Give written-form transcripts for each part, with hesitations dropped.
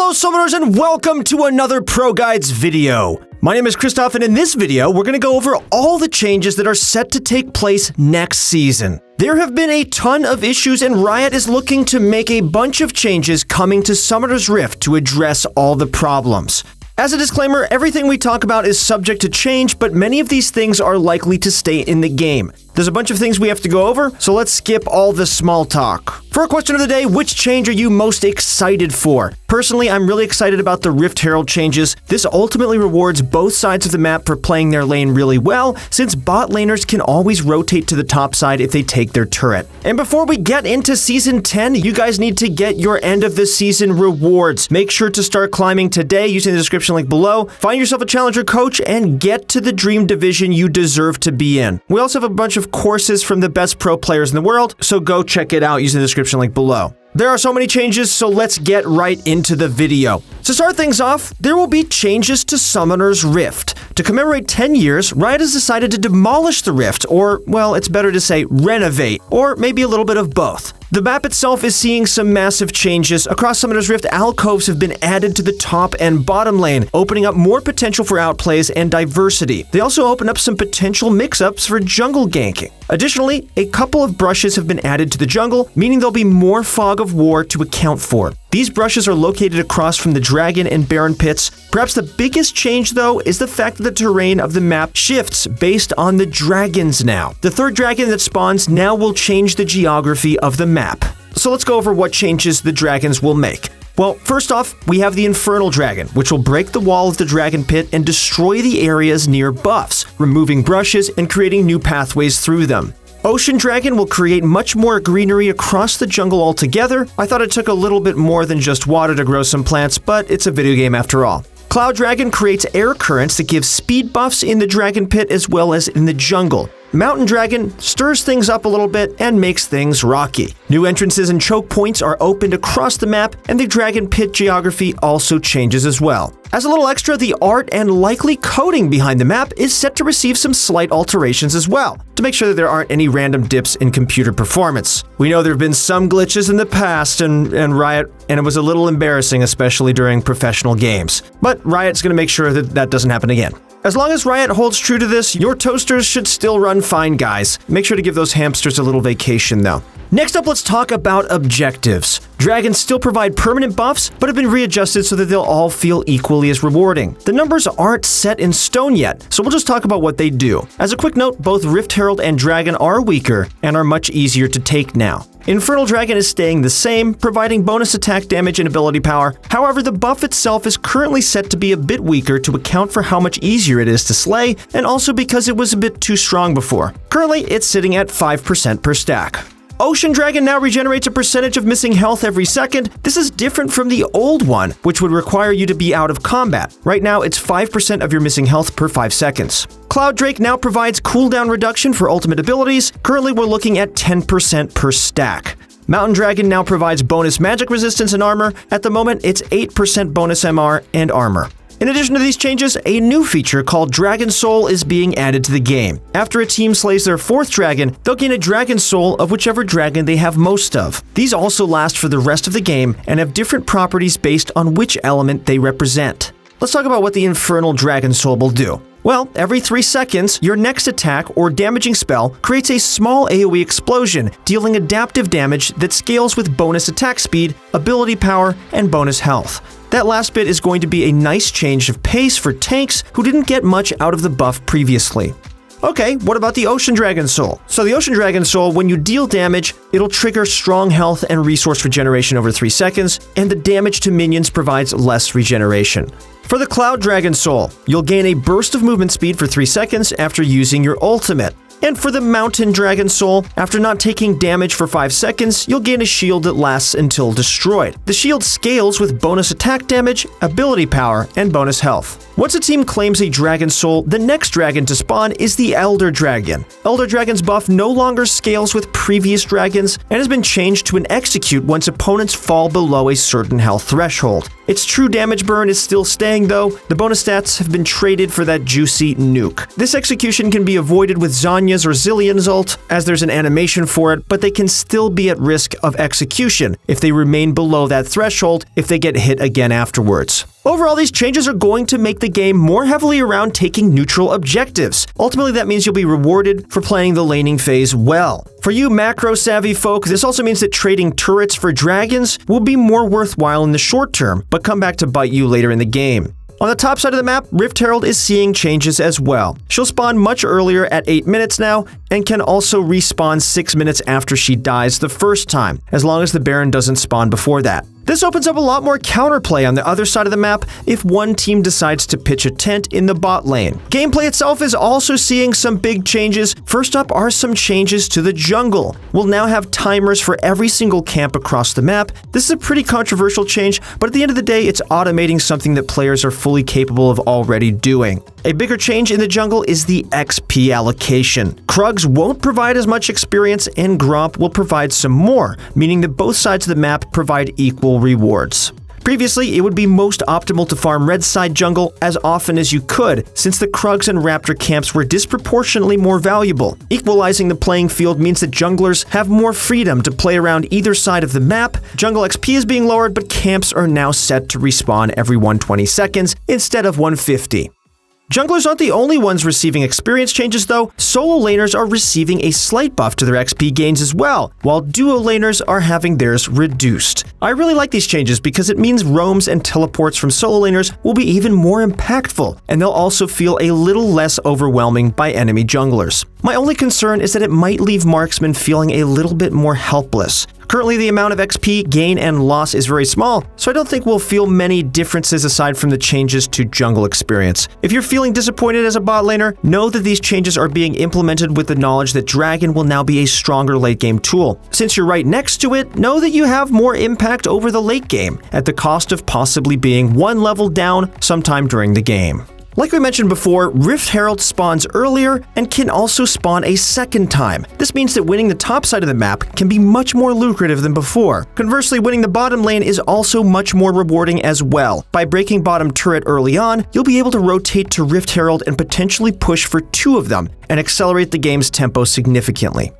Hello summoners and welcome to another ProGuides video. My name is Christoph and in this video we're going to go over all the changes that are set to take place next season. There have been a ton of issues and Riot is looking to make a bunch of changes coming to Summoner's Rift to address all the problems. As a disclaimer, everything we talk about is subject to change, but many of these things are likely to stay in the game. There's a bunch of things we have to go over, so let's skip all the small talk. For our question of the day, which change are you most excited for? Personally, I'm really excited about the Rift Herald changes. This ultimately rewards both sides of the map for playing their lane really well, since bot laners can always rotate to the top side if they take their turret. And before we get into Season 10, you guys need to get your end of the season rewards. Make sure to start climbing today using the description link below. Find yourself a challenger coach and get to the dream division you deserve to be in. We also have a bunch of courses from the best pro players in the world, so go check it out using the description link below. There are so many changes, so let's get right into the video. To start things off, there will be changes to Summoner's Rift. To commemorate 10 years, Riot has decided to demolish the Rift, or, well, it's better to say renovate, or maybe a little bit of both. The map itself is seeing some massive changes. Across Summoner's Rift, alcoves have been added to the top and bottom lane, opening up more potential for outplays and diversity. They also open up some potential mix-ups for jungle ganking. Additionally, a couple of brushes have been added to the jungle, meaning there'll be more fog of war to account for. These brushes are located across from the Dragon and Baron pits. Perhaps the biggest change, though, is the fact that the terrain of the map shifts based on the dragons now. The third dragon that spawns now will change the geography of the map. So let's go over what changes the dragons will make. Well, first off, we have the Infernal Dragon, which will break the wall of the Dragon Pit and destroy the areas near buffs, removing brushes and creating new pathways through them. Ocean Dragon will create much more greenery across the jungle altogether. I thought it took a little bit more than just water to grow some plants, but it's a video game after all. Cloud Dragon creates air currents that give speed buffs in the Dragon Pit as well as in the jungle. Mountain Dragon stirs things up a little bit and makes things rocky. New entrances and choke points are opened across the map, and the Dragon Pit geography also changes as well. As a little extra, the art and likely coding behind the map is set to receive some slight alterations as well, to make sure that there aren't any random dips in computer performance. We know there have been some glitches in the past and Riot, and it was a little embarrassing, especially during professional games. But Riot's going to make sure that that doesn't happen again. As long as Riot holds true to this, your toasters should still run fine, guys. Make sure to give those hamsters a little vacation, though. Next up, let's talk about objectives. Dragons still provide permanent buffs, but have been readjusted so that they'll all feel equally as rewarding. The numbers aren't set in stone yet, so we'll just talk about what they do. As a quick note, both Rift Herald and Dragon are weaker and are much easier to take now. Infernal Dragon is staying the same, providing bonus attack damage and ability power. However, the buff itself is currently set to be a bit weaker to account for how much easier it is to slay, and also because it was a bit too strong before. Currently, it's sitting at 5% per stack. Ocean Dragon now regenerates a percentage of missing health every second. This is different from the old one, which would require you to be out of combat. Right now, it's 5% of your missing health per 5 seconds. Cloud Drake now provides cooldown reduction for ultimate abilities. Currently, we're looking at 10% per stack. Mountain Dragon now provides bonus magic resistance and armor. At the moment, it's 8% bonus MR and armor. In addition to these changes, a new feature called Dragon Soul is being added to the game. After a team slays their 4th dragon, they'll gain a Dragon Soul of whichever dragon they have most of. These also last for the rest of the game and have different properties based on which element they represent. Let's talk about what the Infernal Dragon Soul will do. Well, every 3 seconds, your next attack or damaging spell creates a small AoE explosion, dealing adaptive damage that scales with bonus attack speed, ability power, and bonus health. That last bit is going to be a nice change of pace for tanks who didn't get much out of the buff previously. Okay, what about the Ocean Dragon Soul? So the Ocean Dragon Soul, when you deal damage, it'll trigger strong health and resource regeneration over 3 seconds, and the damage to minions provides less regeneration. For the Cloud Dragon Soul, you'll gain a burst of movement speed for 3 seconds after using your ultimate. And for the Mountain Dragon Soul, after not taking damage for 5 seconds, you'll gain a shield that lasts until destroyed. The shield scales with bonus attack damage, ability power, and bonus health. Once a team claims a Dragon Soul, the next dragon to spawn is the Elder Dragon. Elder Dragon's buff no longer scales with previous dragons and has been changed to an execute once opponents fall below a certain health threshold. Its true damage burn is still staying though. The bonus stats have been traded for that juicy nuke. This execution can be avoided with Zhonya's or Zillion's ult, as there's an animation for it, but they can still be at risk of execution if they remain below that threshold if they get hit again afterwards. Overall, these changes are going to make the game more heavily around taking neutral objectives. Ultimately, that means you'll be rewarded for playing the laning phase well. For you macro-savvy folk, this also means that trading turrets for dragons will be more worthwhile in the short term, but come back to bite you later in the game. On the top side of the map, Rift Herald is seeing changes as well. She'll spawn much earlier at 8 minutes now, and can also respawn 6 minutes after she dies the first time, as long as the Baron doesn't spawn before that. This opens up a lot more counterplay on the other side of the map if one team decides to pitch a tent in the bot lane. Gameplay itself is also seeing some big changes. First up are some changes to the jungle. We'll now have timers for every single camp across the map. This is a pretty controversial change, but at the end of the day, it's automating something that players are fully capable of already doing. A bigger change in the jungle is the XP allocation. Krugs won't provide as much experience, and Gromp will provide some more, meaning that both sides of the map provide equal rewards. Previously, it would be most optimal to farm red side jungle as often as you could, since the Krugs and Raptor camps were disproportionately more valuable. Equalizing the playing field means that junglers have more freedom to play around either side of the map. Jungle XP is being lowered, but camps are now set to respawn every 120 seconds instead of 150. Junglers aren't the only ones receiving experience changes though. Solo laners are receiving a slight buff to their XP gains as well, while duo laners are having theirs reduced. I really like these changes because it means roams and teleports from solo laners will be even more impactful, and they'll also feel a little less overwhelming by enemy junglers. My only concern is that it might leave marksmen feeling a little bit more helpless. Currently, the amount of XP gain and loss is very small, so I don't think we'll feel many differences aside from the changes to jungle experience. If you're feeling disappointed as a bot laner, know that these changes are being implemented with the knowledge that Dragon will now be a stronger late game tool. Since you're right next to it, know that you have more impact over the late game, at the cost of possibly being one level down sometime during the game. Like we mentioned before, Rift Herald spawns earlier and can also spawn a second time. This means that winning the top side of the map can be much more lucrative than before. Conversely, winning the bottom lane is also much more rewarding as well. By breaking bottom turret early on, you'll be able to rotate to Rift Herald and potentially push for 2 of them and accelerate the game's tempo significantly.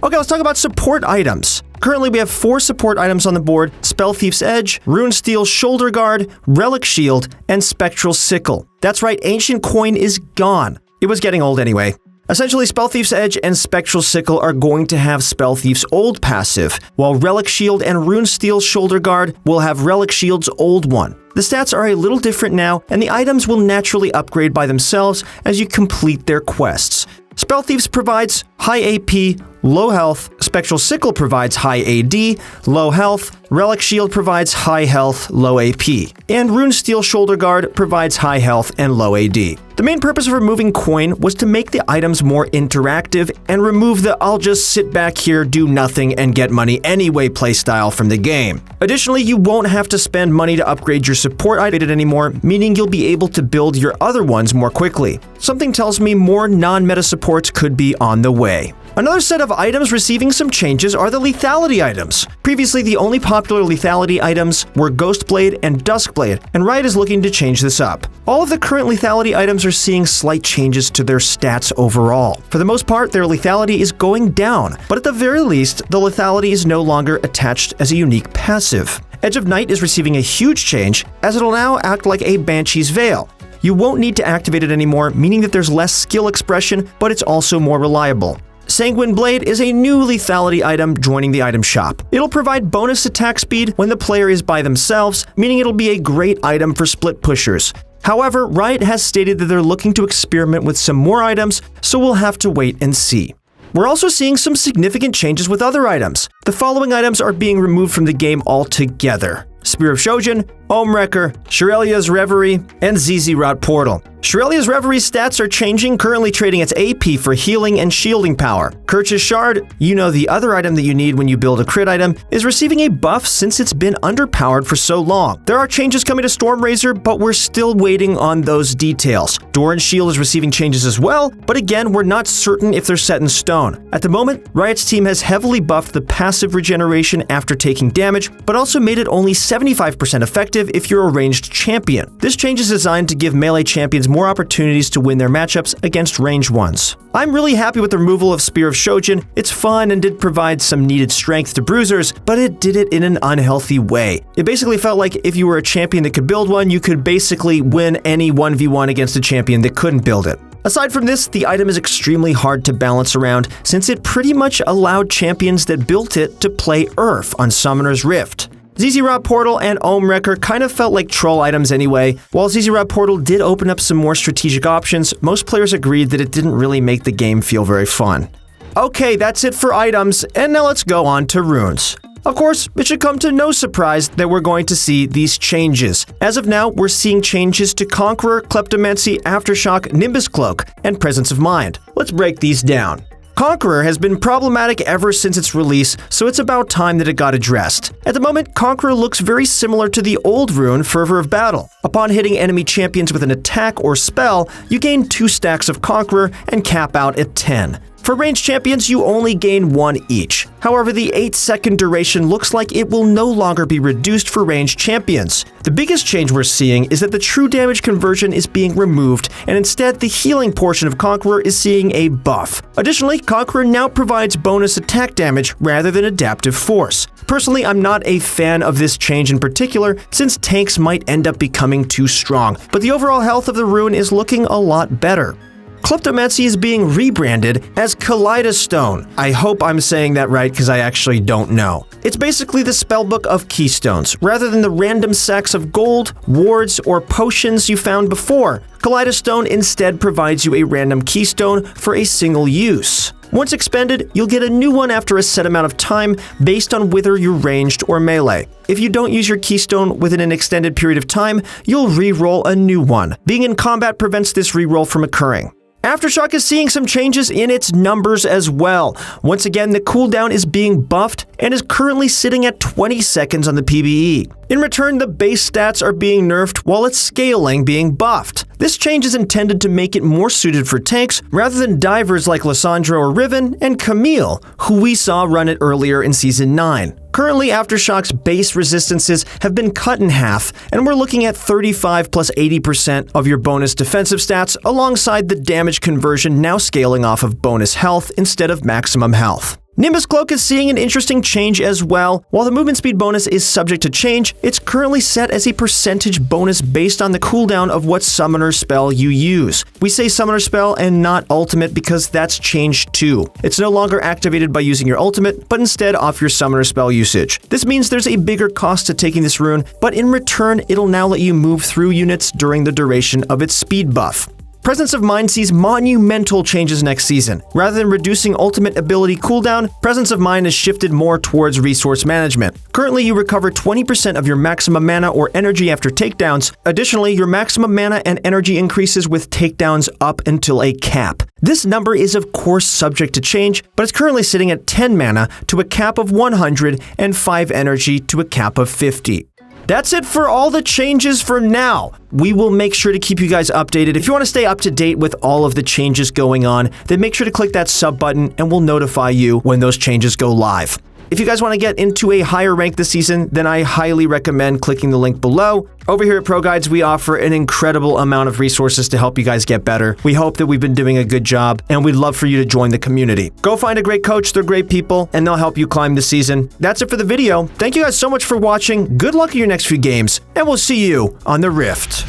Okay, let's talk about support items. Currently, we have 4 support items on the board: Spell Thief's Edge, Runesteel Shoulder Guard, Relic Shield, and Spectral Sickle. That's right, Ancient Coin is gone. It was getting old anyway. Essentially, Spell Thief's Edge and Spectral Sickle are going to have Spell Thief's old passive, while Relic Shield and Runesteel Shoulder Guard will have Relic Shield's old one. The stats are a little different now, and the items will naturally upgrade by themselves as you complete their quests. Spell Thieves provides high AP, low health, Spectral Sickle provides high AD, low health, Relic Shield provides high health, low AP, and Runesteel Shoulder Guard provides high health and low AD. The main purpose of removing coin was to make the items more interactive and remove the "I'll just sit back here, do nothing, and get money anyway" playstyle from the game. Additionally, you won't have to spend money to upgrade your support item anymore, meaning you'll be able to build your other ones more quickly. Something tells me more non-meta supports could be on the way. Another set of items receiving some changes are the lethality items. Previously, the only popular lethality items were Ghostblade and Duskblade, and Riot is looking to change this up. All of the current lethality items are seeing slight changes to their stats overall. For the most part, their lethality is going down, but at the very least, the lethality is no longer attached as a unique passive. Edge of Night is receiving a huge change, as it'll now act like a Banshee's Veil. You won't need to activate it anymore, meaning that there's less skill expression, but it's also more reliable. Sanguine Blade is a new lethality item joining the item shop. It'll provide bonus attack speed when the player is by themselves, meaning it'll be a great item for split pushers. However, Riot has stated that they're looking to experiment with some more items, so we'll have to wait and see. We're also seeing some significant changes with other items. The following items are being removed from the game altogether: Spear of Shojin, Ohm Wrecker, Shirelia's Reverie, and ZZ Route Portal. Shirelia's Reverie stats are changing, currently trading its AP for healing and shielding power. Kirch's Shard, you know the other item that you need when you build a crit item, is receiving a buff since it's been underpowered for so long. There are changes coming to Stormrazor, but we're still waiting on those details. Doran's Shield is receiving changes as well, but again, we're not certain if they're set in stone. At the moment, Riot's team has heavily buffed the passive regeneration after taking damage, but also made it only 75% effective if you're a ranged champion. This change is designed to give melee champions more opportunities to win their matchups against ranged ones. I'm really happy with the removal of Spear of Shojin. It's fun and did provide some needed strength to bruisers, but it did it in an unhealthy way. It basically felt like if you were a champion that could build one, you could basically win any 1v1 against a champion that couldn't build it. Aside from this, the item is extremely hard to balance around since it pretty much allowed champions that built it to play Earth on Summoner's Rift. ZZ-Rot Portal and Ohm Wrecker kind of felt like troll items anyway. While ZZ-Rot Portal did open up some more strategic options, most players agreed that it didn't really make the game feel very fun. Okay, that's it for items, and now let's go on to runes. Of course, it should come to no surprise that we're going to see these changes. As of now, we're seeing changes to Conqueror, Kleptomancy, Aftershock, Nimbus Cloak, and Presence of Mind. Let's break these down. Conqueror has been problematic ever since its release, so it's about time that it got addressed. At the moment, Conqueror looks very similar to the old rune, Fervor of Battle. Upon hitting enemy champions with an attack or spell, you gain 2 stacks of Conqueror and cap out at 10. For ranged champions, you only gain 1 each. However, the 8-second duration looks like it will no longer be reduced for ranged champions. The biggest change we're seeing is that the true damage conversion is being removed, and instead the healing portion of Conqueror is seeing a buff. Additionally, Conqueror now provides bonus attack damage rather than adaptive force. Personally, I'm not a fan of this change in particular, since tanks might end up becoming too strong, but the overall health of the rune is looking a lot better. Kleptomancy is being rebranded as Kaleidostone. I hope I'm saying that right because I actually don't know. It's basically the spellbook of keystones. Rather than the random sacks of gold, wards, or potions you found before, Kaleidostone instead provides you a random keystone for a single use. Once expended, you'll get a new one after a set amount of time based on whether you're ranged or melee. If you don't use your keystone within an extended period of time, you'll re-roll a new one. Being in combat prevents this re-roll from occurring. Aftershock is seeing some changes in its numbers as well. Once again, the cooldown is being buffed and is currently sitting at 20 seconds on the PBE. In return, the base stats are being nerfed while its scaling being buffed. This change is intended to make it more suited for tanks rather than divers like Lissandra or Riven and Camille, who we saw run it earlier in Season 9. Currently, Aftershock's base resistances have been cut in half, and we're looking at 35 plus 80% of your bonus defensive stats alongside the damage conversion now scaling off of bonus health instead of maximum health. Nimbus Cloak is seeing an interesting change as well. While the movement speed bonus is subject to change, it's currently set as a percentage bonus based on the cooldown of what summoner spell you use. We say summoner spell and not ultimate because that's changed too. It's no longer activated by using your ultimate, but instead off your summoner spell usage. This means there's a bigger cost to taking this rune, but in return, it'll now let you move through units during the duration of its speed buff. Presence of Mind sees monumental changes next season. Rather than reducing ultimate ability cooldown, Presence of Mind is shifted more towards resource management. Currently, you recover 20% of your maximum mana or energy after takedowns. Additionally, your maximum mana and energy increases with takedowns up until a cap. This number is of course subject to change, but it's currently sitting at 10 mana to a cap of 100 and 5 energy to a cap of 50. That's it for all the changes for now. We will make sure to keep you guys updated. If you want to stay up to date with all of the changes going on, then make sure to click that sub button and we'll notify you when those changes go live. If you guys want to get into a higher rank this season, then I highly recommend clicking the link below. Over here at ProGuides, we offer an incredible amount of resources to help you guys get better. We hope that we've been doing a good job, and we'd love for you to join the community. Go find a great coach, they're great people, and they'll help you climb the season. That's it for the video. Thank you guys so much for watching. Good luck in your next few games, and we'll see you on the Rift.